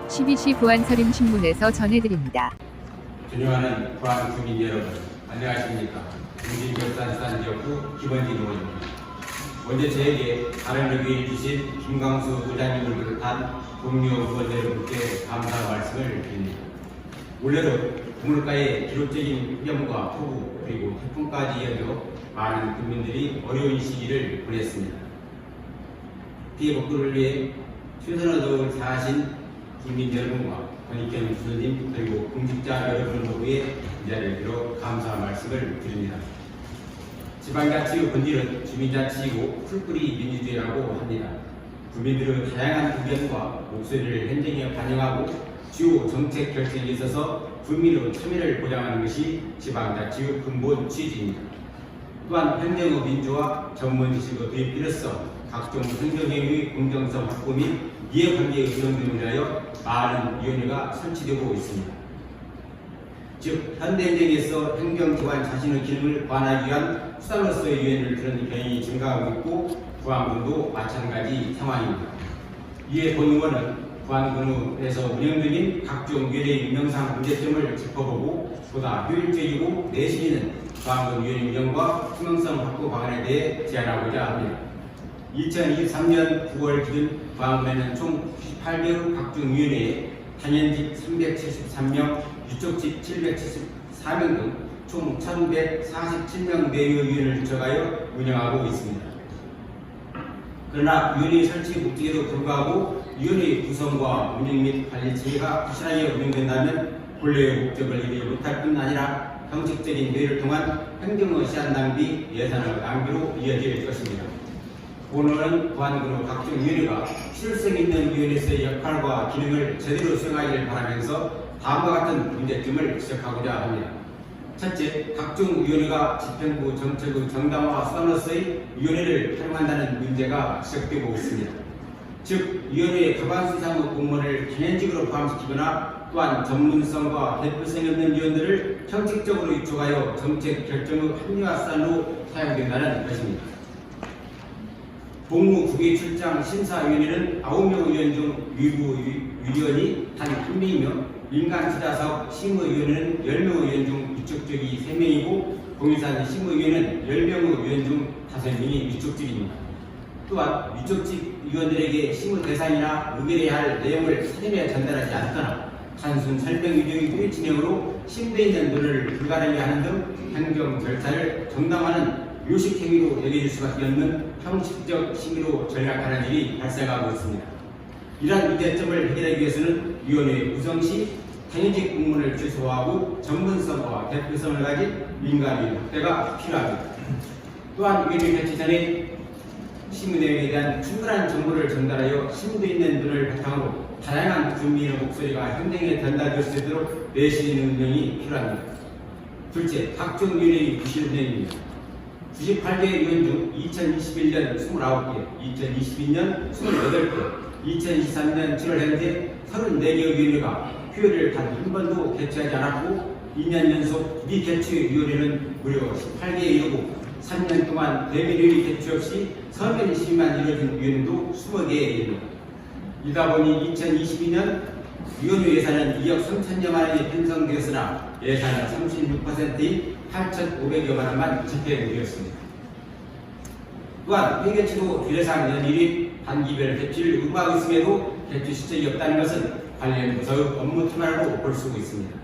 12시 부안서림신문에서 전해드립니다. 존경하는 부안 주민 여러분, 안녕하십니까. 중진결산산 지역구 김원진 의원입니다. 먼저 저에게 발언을 기회 주신 김광수 부장님을 비롯한 동료 의원 여러분께 감사 말씀을 드립니다. 올해도 국물가의 기록적인 흑염과 폭우 그리고 태풍까지 이어져 많은 국민들이 어려운 시기를 보냈습니다. 피해 복구를 위해 최선의 노력을 다하신 국민 여러분과 권익경 주소님 그리고 공직자 여러분 모두의 이 자리를 빌어 감사 말씀을 드립니다. 지방자치의 본질은 주민자치이고 풀뿌리 민주주의라고 합니다. 국민들의 다양한 의견과 목소리를 현장에 반영하고 주요 정책 결정에 있어서 국민의 참여를 보장하는 것이 지방자치의 근본 취지입니다. 또한 행정의 민주화, 전문지식의 도입 필요성, 각종 행정행위의 공정성 확보 및 이해관계의 운영 등을 위하여 많은 위원회가 설치되고 있습니다. 즉, 현대행정에서 행정기관 자신의 기능을 관하기 위한 수단으로서의 위원회를 두는 경향이 증가하고 있고 부안군도 마찬가지 상황입니다. 이에 본 의원은 부안군에서 운영 중인 각종 위원회의 운영상 문제점을 짚어보고 보다 효율적이고 내실 있는 부안군 위원회 운영과 투명성 확보 방안에 대해 제안하고자 합니다. 2023년 9월 기준 부안군에는 총 98개의 각종 위원회에 단연직 373명, 유촉직 774명 등 총 1147명 내외의 위원회를 구성하여 운영하고 있습니다. 그러나 위원회 설치 목적에도 불구하고 위원회의 구성과 운영 및 관리 체계가 부실하게 운영된다면 본래의 목적을 이루지 못할 뿐 아니라 형식적인 회의를 통한 행정의 시간 낭비, 예산의 낭비로 이어질 것입니다. 오늘은 부안군의 각종 위원회가 실효성 있는 위원회에서의 역할과 기능을 제대로 수행하기를 바라면서 다음과 같은 문제점을 지적하고자 합니다. 첫째, 각종 위원회가 집행부 정책의 정당화 수단으로서의 위원회를 활용한다는 문제가 지적되고 있습니다. 즉, 위원회의 과반수 이상의 공무원을 개념직으로 포함시키거나 또한 전문성과 대표성이 없는 위원들을 형식적으로 위촉하여 정책 결정의 합리화 수단으로 사용된다는 것입니다. 복무 국외 출장 심사위원회는 9명 위원 중 위부 위원이 단 1명이며 민간 투자사업 심의위원회는 10명의 위원 중 위촉직이 3명이고 공유산 심의위원회는 10명의 위원 중 5명이 위촉직입니다. 또한 위촉직 위원들에게 심의 대상이나 의결해야 할 내용을 사전에 전달하지 않거나 단순 설명 위주의 회의 진행으로 심도 있는 논의를 불가능하게 하는 등 행정 절차를 정당화하는 요식 행위로 여겨질 수밖에 없는 형식적 심의로 전락하는 일이 발생하고 있습니다. 이러한 문제점을 해결하기 위해서는 위원회 구성 시 당연직 공무원을 최소화하고 전문성과 대표성을 가진 민간인 확대가 필요합니다. 또한 위원회 개최 전에 심의 내용에 대한 충분한 정보를 전달하여 심도 있는 눈을 바탕으로 다양한 국민의 목소리가 현장에 전달될 수 있도록 내실 있는 운영이 필요합니다. 둘째, 각종 위원회의 부실 운영입니다. 98개 위원 중 2021년 29개, 2022년 28개, 2023년 7월 현재 34개의 위원회가 휴일을 단 한 번도 개최하지 않았고 2년 연속 미개최 위원회는 무려 18개에 이르고 3년 동안 대비회의 개최 없이 서면 심의만 이루어진 위원회도 20개에 이릅니다. 이다 보니 2022년 위원회 예산은 2억 3천여만 원이 편성되었으나 예산은 36%인 8,500여만 원만 집행되었습니다. 또한 회계치도 비례상 연일이 단기별 개최를 의무하고 있음에도 개최 시책이 없다는 것은 관련 부서의 업무 태만으로 볼 수 있습니다.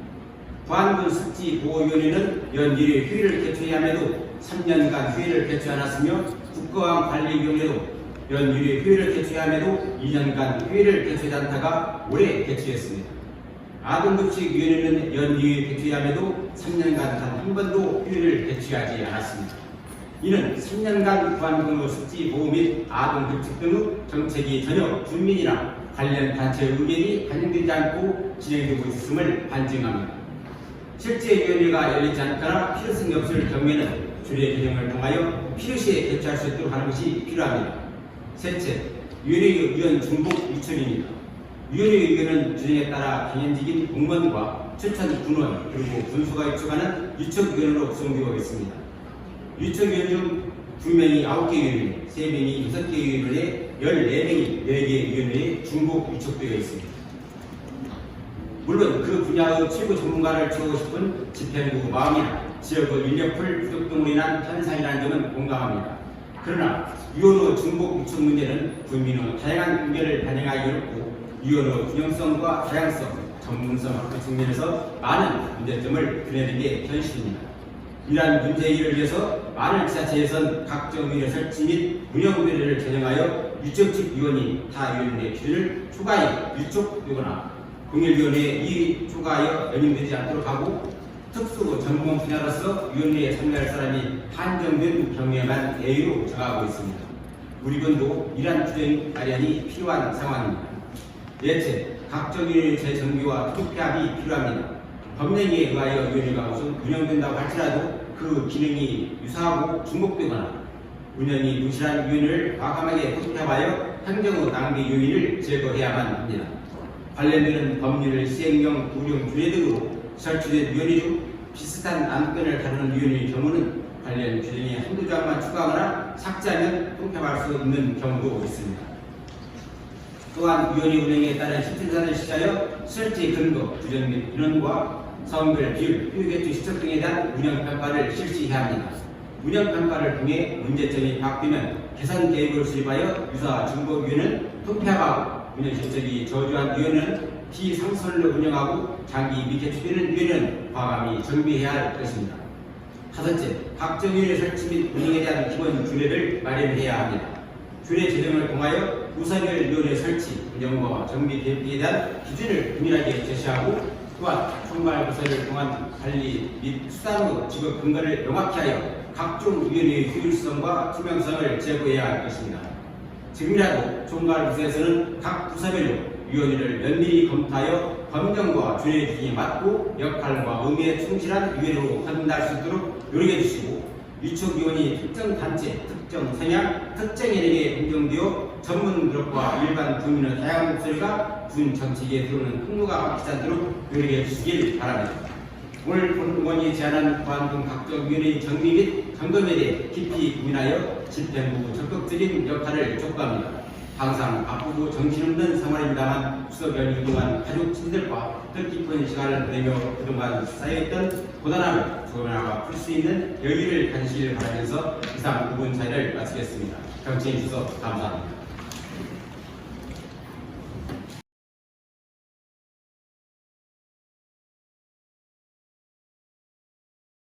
부안군 습지보호위원회는 연 1회 회의를 개최해야 함에도 3년간 회의를 개최 않았으며 국가관리위원회도 연 1회 회의를 개최해야 함에도 2년간 회의를 개최하지 않다가 올해 개최했습니다. 아동급식위원회는 연 2회 개최해야 함에도 3년간 단 한 번도 회의를 개최하지 않았습니다. 이는 3년간 부안군의 습지보호 및 아동급식 등의 정책이 전혀 군민이나 관련 단체의 의견이 반영되지 않고 진행되고 있음을 반증합니다. 실제 위원회가 열리지 않거나 필요성이 없을 경우에는 주례 개정을 통하여 필요시에 개최할 수 있도록 하는 것이 필요합니다. 셋째, 위원회의 위원 중복 위촉입니다. 위원회의 의견은 규정에 따라 경연직인 공무원과 추천 군원 그리고 군수가 위촉하는 위촉위원으로 구성되어 있습니다. 위촉위원 중 2명이 9개 위원회, 3명이 6개 위원회, 14명이 4개 위원회에 중복 위촉되어 있습니다. 물론 그 분야의 최고 전문가를 채우고 싶은 집행부 마음이나 지역의 인력풀 부족 등으로 인한 현상이라는 점은 공감합니다. 그러나 위원회 중복 유축 문제는 국민의 다양한 의견을 반영하기 어렵고 위원회 균형성과 다양성, 전문성 확보 측면에서 많은 문제점을 드러내는 게 현실입니다. 이러한 문제 해결을 위해서 많은 지자체에선 각종 위원회 설치 및 운영위원회를 제정하여 유적직 위원이 타 위원회 기준을 초과해 위촉되거나 공일위원회에 이 초과하여 연임되지 않도록 하고 특수 전공 분야로서 위원회에 참여할 사람이 한정된 경우에만 예외로 정하고 있습니다. 우리 군도 이러한 규정 마련이 필요한 상황입니다. 대체 각종 위원회 재정비와 투표합이 필요합니다. 법령에 의하여 위원회가 우선 운영된다고 할지라도 그 기능이 유사하고 중복되거나 운영이 부실한 위원회를 과감하게 투표하여 행정의 낭비 요인을 제거해야만 합니다. 관련되는 법률 시행령 운영 규례 등으로 설치된 위원회 중 비슷한 안건을 다루는 위원회의 경우는 관련 규정에 한두 조항만 추가하거나 삭제하면 통폐합할 수 있는 경우도 있습니다. 또한 위원회 운영에 따른 실질사를 시하여 설치 근거, 규정 및 인원과 성별, 비율, 효율개최 시점 등에 대한 운영평가를 실시해야 합니다. 운영평가를 통해 문제점이 파악되면 개선 계획을 수립하여 유사 중복위원회는 통폐합하고 운영 실적이 저조한 위원회는 비상선로 운영하고 장기 미개최되는 위원회는 과감히 정비해야 할 것입니다. 다섯째, 각종 위원회 설치 및 운영에 대한 기본 규례를 마련해야 합니다. 규례 제정을 통하여 우선별 위원회 설치, 운영과 정비 계획에 대한 기준을 규명하게 제시하고 또한 총괄 부서를 통한 관리 및 수당의 지급 근거를 명확히 하여 각종 위원회의 효율성과 투명성을 제고해야 할 것입니다. 지금이라도 총괄 부서에서는 각 부서별로 위원회를 면밀히 검토하여 법령과 규례 기준에 맞고 역할과 의미에 충실한 위원회로 판단할 수 있도록 노력해 주시고 위촉위원이 특정 단체, 특정 성향, 특정 인에게 인정되어 전문 그룹과 일반 국민의 다양한 목소리가 군 정책에 들어오는 폭로가 막히지 않도록 노력해 주시길 바랍니다. 오늘 본 의원이 제안한 보안 등 각종 위원회의 정비 및 점검에 대해 깊이 고민하여 집행부 적극적인 역할을 촉구합니다. 항상 바쁘고 정신없는 생활입니다만 추석 연휴 동안 가족 친구들과 뜻깊은 시간을 보내며 그동안 쌓여있던 고단함을 조금이나마 풀 수 있는 여유를 가지시길 바라면서 이상 5분 차이를 마치겠습니다. 경청해 주셔서 감사합니다.